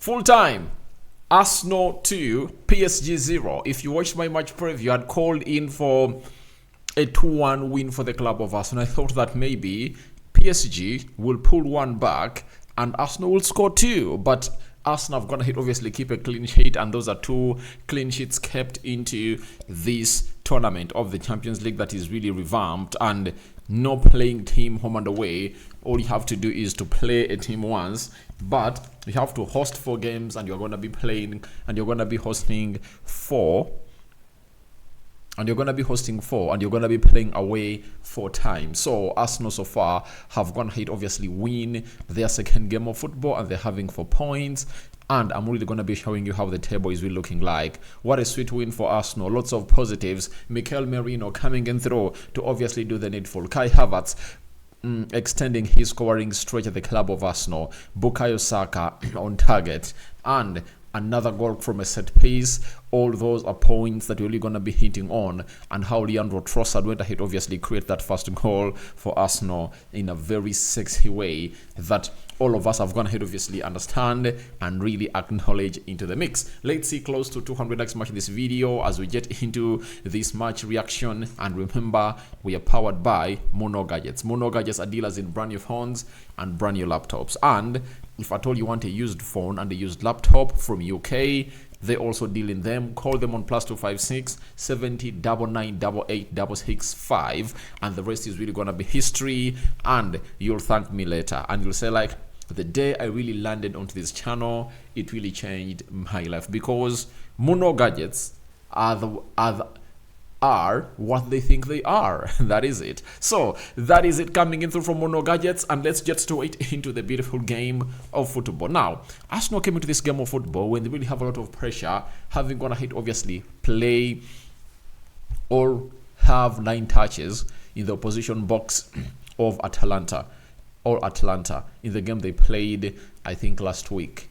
Full time. Arsenal 2, PSG 0. If you watched my match preview, I had called in for a 2-1 win for the club of Arsenal. I thought that maybe PSG will pull one back and Arsenal will score 2. But Arsenal have gone ahead, obviously, keep a clean sheet, and those are 2 clean sheets kept into this tournament of the Champions League that is really revamped, and no playing team home and away. All you have to do is to play a team once, but you have to host 4 games, and you're going to be playing, and you're going to be hosting 4. And you're going to be hosting 4, and you're going to be playing away 4 times. So Arsenal so far have gone ahead, obviously win their second game of football, and they're having 4 points. And I'm really going to be showing you how the table is really looking like. What a sweet win for Arsenal. Lots of positives. Mikel Merino coming in through to obviously do the needful. Kai Havertz extending his scoring stretch at the club of Arsenal. Bukayo Saka on target. And another goal from a set piece. All those are points that we're really going to be hitting on, and how Leandro Trossard went ahead, obviously create that first goal for Arsenal in a very sexy way that all of us have gone ahead, obviously understand and really acknowledge into the mix. Let's see close to 200 likes much in this video as we get into this match reaction. And remember, we are powered by Mono Gadgets. Mono Gadgets are dealers in brand new phones and brand new laptops. And if at all you want a used phone and a used laptop from UK, they also deal in them. Call them on +256 70 99 88 665, and the rest is really gonna be history. And you'll thank me later, and you'll say, like, the day I really landed onto this channel, it really changed my life, because Mono Gadgets are what they think they are. That is it. So that is it coming in through from Mono Gadgets, and let's get straight into the beautiful game of football. Now, Arsenal came into this game of football when they really have a lot of pressure, having gone ahead, obviously play or have 9 touches in the opposition box of Atalanta in the game they played, I think, last week,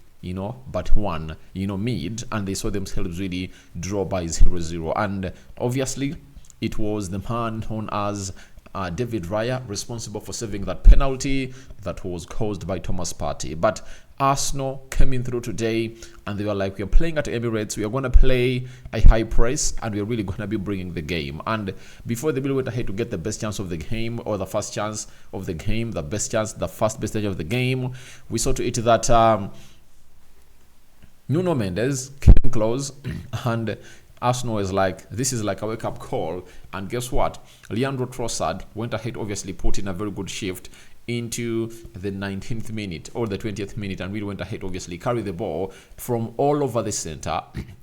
but won, mid, and they saw themselves really draw by 0-0. And obviously, it was the man known as David Raya responsible for saving that penalty that was caused by Thomas Partey. But Arsenal came in through today, and they were like, we're playing at Emirates, we are going to play a high press, and we're really going to be bringing the game. And before they really went ahead to get the best chance of the game, or the first chance of the game, the first best chance of the game, we saw to it that Nuno Mendes came close, and Arsenal is like, this is like a wake-up call. And guess what? Leandro Trossard went ahead, obviously put in a very good shift into the 19th minute or the 20th minute, and really went ahead, obviously carried the ball from all over the center,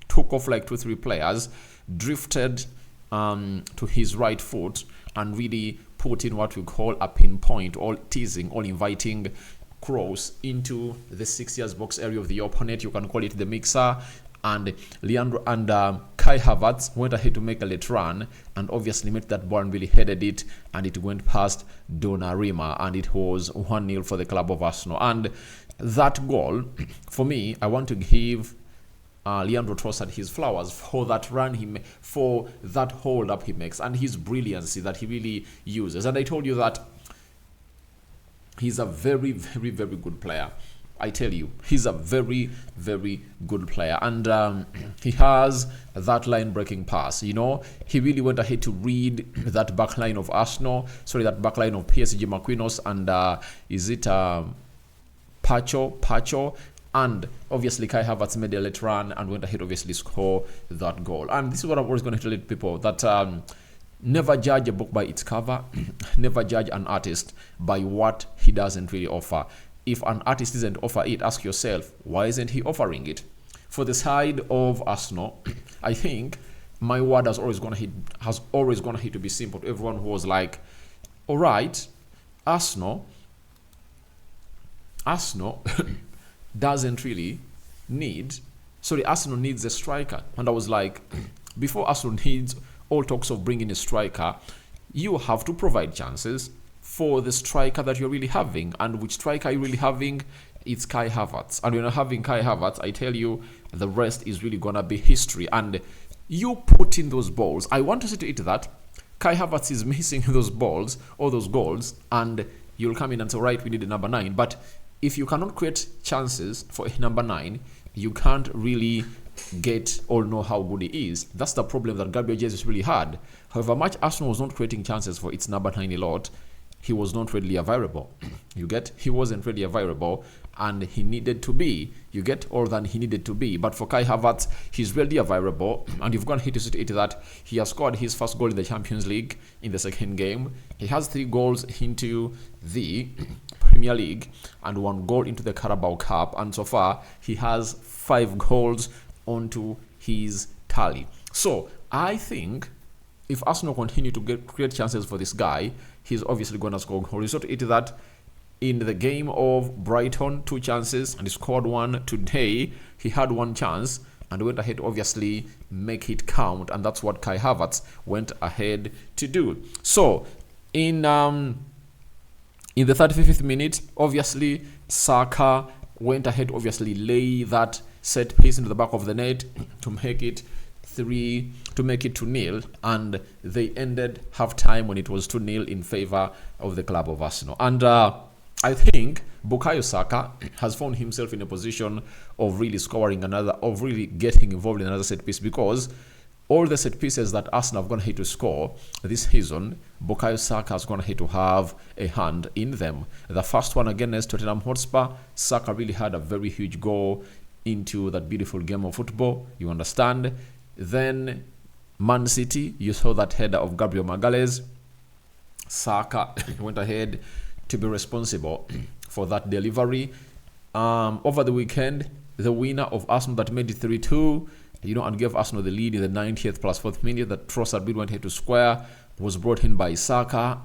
took off like 2-3 players, drifted to his right foot, and really put in what we call a pinpoint, all teasing, all inviting cross into the 6 yards box area of the opponent. You can call it the mixer. And Leandro and Kai Havertz went ahead to make a late run, and obviously made that ball and really headed it, and it went past Donnarumma, and it was 1-0 for the club of Arsenal. And that goal, for me, I want to give Leandro Trossard his flowers for that run for that hold up he makes, and his brilliancy that he really uses. And I told you that he's a very, very, very good player. I tell you, he's a very, very good player. And he has that line-breaking pass, He really went ahead to read that back line of Arsenal. Sorry, that back line of PSG, Marquinhos, and is it Pacho? And obviously Kai Havertz made a late run and went ahead, obviously score that goal. And this is what I'm always going to tell people, that never judge a book by its cover. Never judge an artist by what he doesn't really offer. If an artist isn't offer it, ask yourself, why isn't he offering it? For the side of Arsenal, I think my word has always gone ahead to be simple to everyone who was like, all right, Arsenal doesn't really need, Arsenal needs a striker. And I was like, before Arsenal needs all talks of bringing a striker, you have to provide chances for the striker that you're really having. And which striker are you really having? It's Kai Havertz. And when you're having Kai Havertz, I tell you, the rest is really gonna be history. And you put in those balls. I want to say to it that Kai Havertz is missing those balls or those goals, and you'll come in and say, right, we need a number 9. But if you cannot create chances for a number 9, you can't really get or know how good he is. That's the problem that Gabriel Jesus really had. However much Arsenal was not creating chances for its number 9 a lot, he was not readily available. You get? He wasn't readily available, and he needed to be. You get? Or than he needed to be. But for Kai Havertz, he's readily available, and you've gone here to see it that he has scored his first goal in the Champions League in the second game. He has 3 goals into the Premier League and 1 goal into the Carabao Cup, and so far he has 5 goals onto his tally. So I think if Arsenal continue to create chances for this guy, he's obviously going to score goals. You saw it that in the game of Brighton, 2 chances, and he scored 1. Today, he had 1 chance and went ahead to obviously make it count, and that's what Kai Havertz went ahead to do. So, in the 35th minute, obviously, Saka went ahead to obviously lay that set piece into the back of the net to make it 2-0, and they ended half time when it was 2-0 in favor of the club of Arsenal. And I think Bukayo Saka has found himself in a position of really scoring of really getting involved in another set piece, because all the set pieces that Arsenal have gone ahead to score this season, Bukayo Saka has gone ahead to have a hand in them. The first one against Tottenham Hotspur, Saka really had a very huge goal into that beautiful game of football, you understand. Then Man City, you saw that header of Gabriel Magalhaes. Saka went ahead to be responsible for that delivery. Over the weekend, the winner of Arsenal that made it 3-2, and gave Arsenal the lead in the 90th plus 4th minute, that Trossard went ahead to square, was brought in by Saka.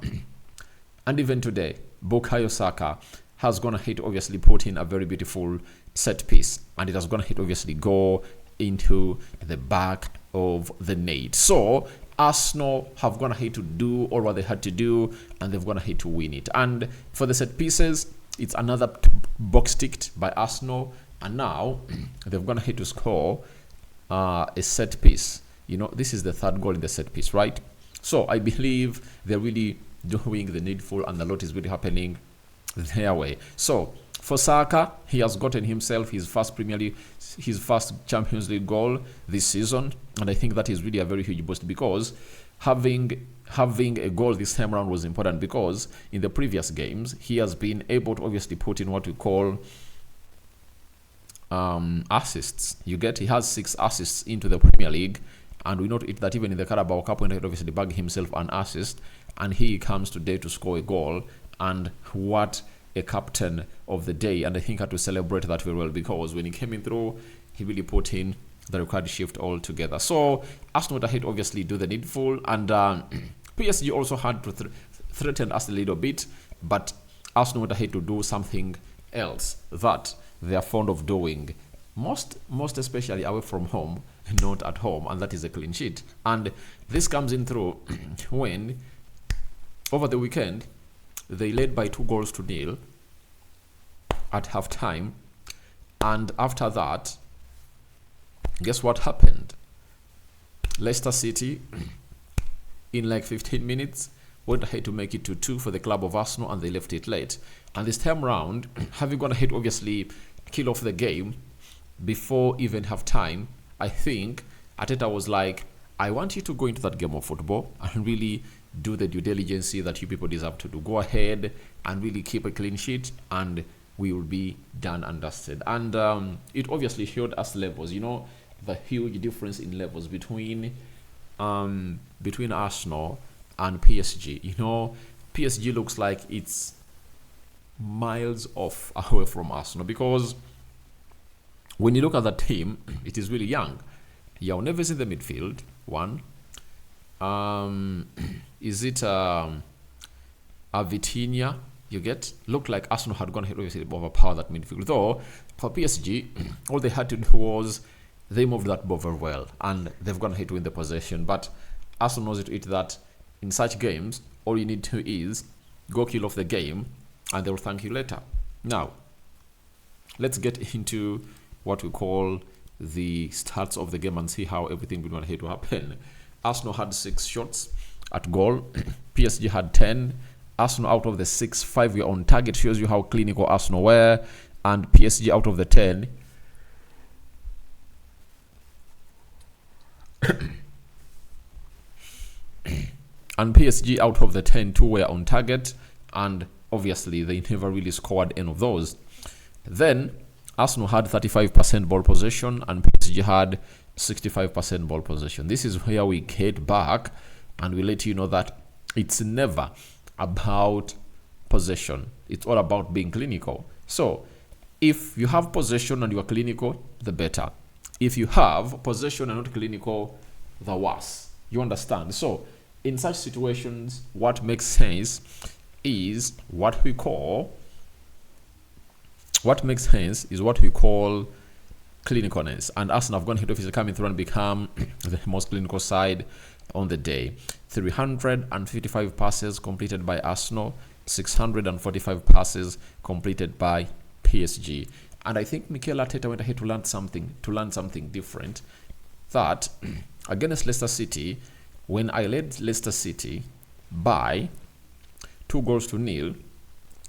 And even today, Bukayo Saka has gone ahead to obviously put in a very beautiful set piece, and it has gone ahead to obviously go into the back of the net. So Arsenal have gone ahead to do all what they had to do, and they've gone ahead to win it. And for the set pieces, it's another box ticked by Arsenal, and now they've gone ahead to score a set piece. This is the 3rd goal in the set piece, right? So I believe they're really doing the needful, and a lot is really happening their way. So for Saka, he has gotten himself his first Champions League goal this season, and I think that is really a very huge boost, because having a goal this time around was important, because in the previous games he has been able to obviously put in what we call assists. You get, he has 6 assists into the Premier League, and we note that even in the Carabao Cup, when he obviously bagged himself an assist, and he comes today to score a goal, and what a captain of the day. And I think I had to celebrate that very well, because when he came in through, he really put in the required shift altogether. So Arsenal had to obviously do the needful, and PSG also had to threaten us a little bit, but Arsenal had to do something else that they are fond of doing, most especially away from home, not at home, and that is a clean sheet. And this comes in through when over the weekend they led by 2-0 at half time, and after that, guess what happened? Leicester City in like 15 minutes went ahead to make it 2-2 for the club of Arsenal, and they left it late. And this time round, having gone ahead obviously kill off the game before even half time, I think Arteta was like, I want you to go into that game of football and really do the due diligence that you people deserve to do. Go ahead and really keep a clean sheet, and we will be done and dusted. And it obviously showed us levels, the huge difference in levels between Arsenal and PSG. PSG looks like it's miles off away from Arsenal, because when you look at that team, it is really young. Yao Neves in the midfield, one. Is it a Vitinha? You get? Looked like Arsenal had gone ahead to overpower that midfield. Though, for PSG, all they had to do was they moved that ball very well, and they've gone ahead to win the possession. But Arsenal knows that in such games, all you need to is go kill off the game, and they will thank you later. Now, let's get into what we call the stats of the game and see how everything will go ahead to happen. Arsenal had 6 shots at goal. PSG had 10. Arsenal out of the 6, 5 were on target. Shows you how clinical Arsenal were. And PSG out of the 10. And PSG out of the 10, 2 were on target. And obviously, they never really scored any of those. Then, Arsenal had 35% ball possession and PSG had 65% ball possession. This is where we get back and we let you know that it's never about possession. It's all about being clinical. So, if you have possession and you are clinical, the better. If you have possession and not clinical, the worse. You understand? So, in such situations, what makes sense is what we call clinicalness. And Arsenal have gone ahead of coming through and become the most clinical side on the day. 355 passes completed by Arsenal, 645 passes completed by PSG. And I think Mikel Arteta went ahead to learn something different. That against Leicester City, when I led Leicester City by 2-0,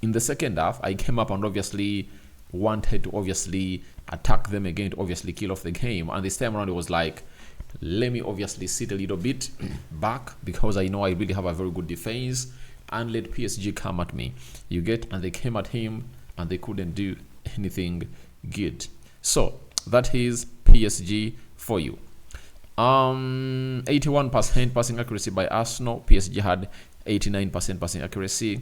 in the second half, I came up and obviously wanted to obviously attack them again, to obviously kill off the game. And this time around, it was like, let me obviously sit a little bit back because I know I really have a very good defense and let PSG come at me. And they came at him and they couldn't do anything good. So that is PSG for you. 81% passing accuracy by Arsenal. PSG had 89% passing accuracy.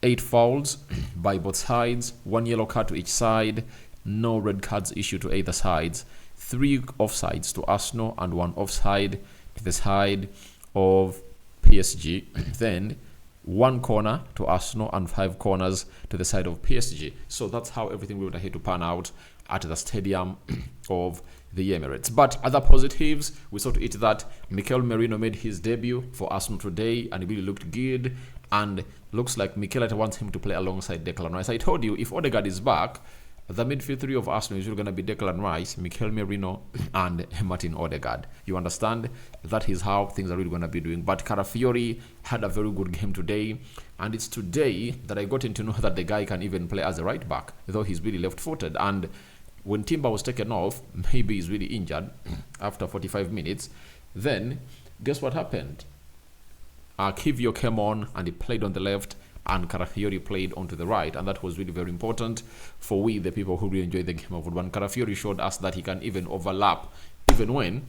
8 fouls by both sides. 1 yellow card to each side. No red cards issued to either sides. 3 offsides to Arsenal and 1 offside to the side of PSG. Then 1 corner to Arsenal and 5 corners to the side of PSG. So that's how everything we would have to pan out at the stadium of the Emirates. But other positives, we saw to it that Mikel Merino made his debut for Arsenal today and he really looked good. And looks like Mikel Arteta wants him to play alongside Declan Rice. I told you, if Odegaard is back, the midfield 3 of Arsenal is going to be Declan Rice, Mikel Merino, and Martin Odegaard. You understand? That is how things are really going to be doing. But Carafiori had a very good game today. And it's today that I got to know that the guy can even play as a right back, though he's really left-footed. And when Timber was taken off, maybe he's really injured after 45 minutes. Then, guess what happened? Kivio came on and he played on the left and Carafiori played onto the right, and that was really very important for we, the people who really enjoy the game of football. And Carafiori showed us that he can even overlap even when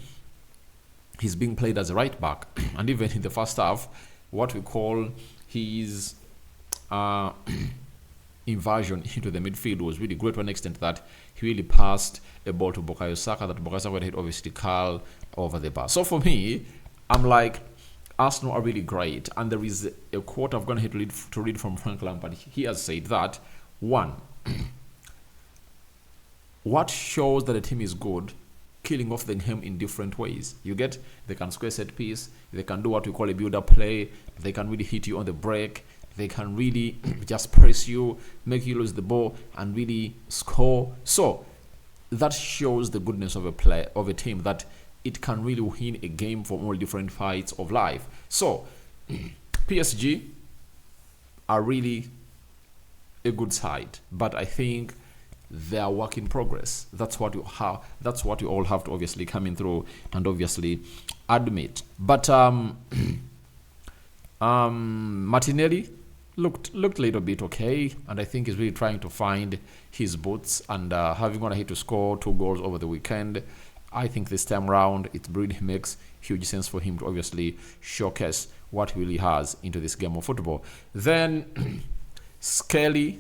he's being played as a right back. And even in the first half, what we call his inversion into the midfield was really great to an extent that he really passed a ball to Bukayo Saka, that Bukayo Saka hit obviously curl over the bar. So for me, I'm like, Arsenal are really great. And there is a quote I've gone ahead to read from Frank Lampard. He has said that, 1, what shows that a team is good, killing off the game in different ways. You get, they can square set piece, they can do what we call a build-up play, they can really hit you on the break, they can really just press you, make you lose the ball, and really score. So that shows the goodness of a team, that it can really win a game from all different fights of life. So PSG are really a good side, but I think they are work in progress. That's what you have. That's what you all have to obviously come in through and obviously admit. But Martinelli looked a little bit okay, and I think he's really trying to find his boots. And having gone ahead to score 2 goals over the weekend, I think this time around it really makes huge sense for him to obviously showcase what he really has into this game of football. Then Skelly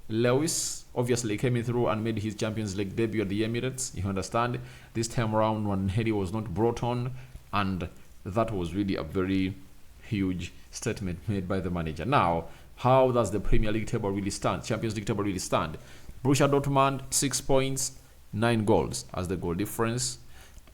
Lewis obviously came in through and made his Champions League debut at the Emirates. You understand? This time around, when Hedy was not brought on, and that was really a very huge statement made by the manager. Now, how does the Premier League table really stand? Champions League table really stand? Borussia Dortmund, 6 points, 9 goals as the goal difference.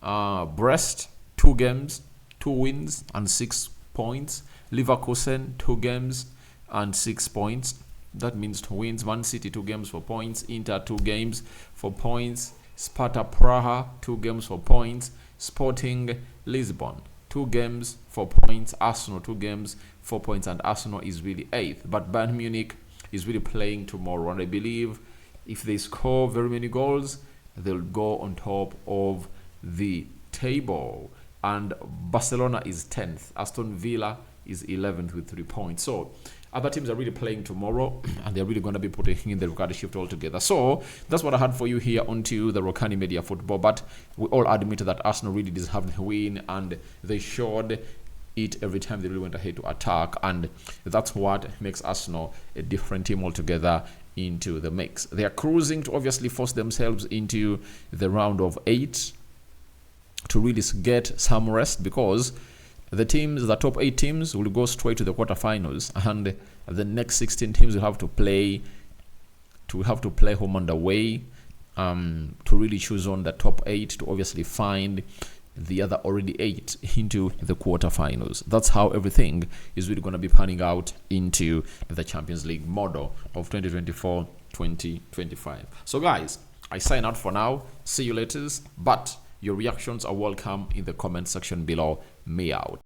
Brest, 2 games, 2 wins and 6 points. Leverkusen, 2 games and 6 points. That means 2 wins. Man City, 2 games, 4 points. Inter, 2 games, 4 points. Sparta Praha, 2 games, 4 points. Sporting Lisbon, 2 games, 4 points. Arsenal, 2 games, 4 points, and Arsenal is really 8th. But Bayern Munich is really playing tomorrow, and I believe if they score very many goals, they'll go on top of the table. And Barcelona is 10th. Aston Villa is 11th with 3 points. So other teams are really playing tomorrow, and they're really going to be putting in the Rokani shift altogether. So that's what I had for you here onto the Rokani Media Football. But we all admit that Arsenal really deserved the win, and they showed it every time they really went ahead to attack, and that's what makes Arsenal a different team altogether into the mix. They are cruising to obviously force themselves into the round of 8 to really get some rest, because the top 8 teams will go straight to the quarterfinals, and the next 16 teams will have to play home and away to really choose on the top 8 to obviously find the other already 8 into the quarterfinals. That's how everything is really going to be panning out into the Champions League model of 2024-2025. So guys, I sign out for now. See you later. But your reactions are welcome in the comment section below. Me out.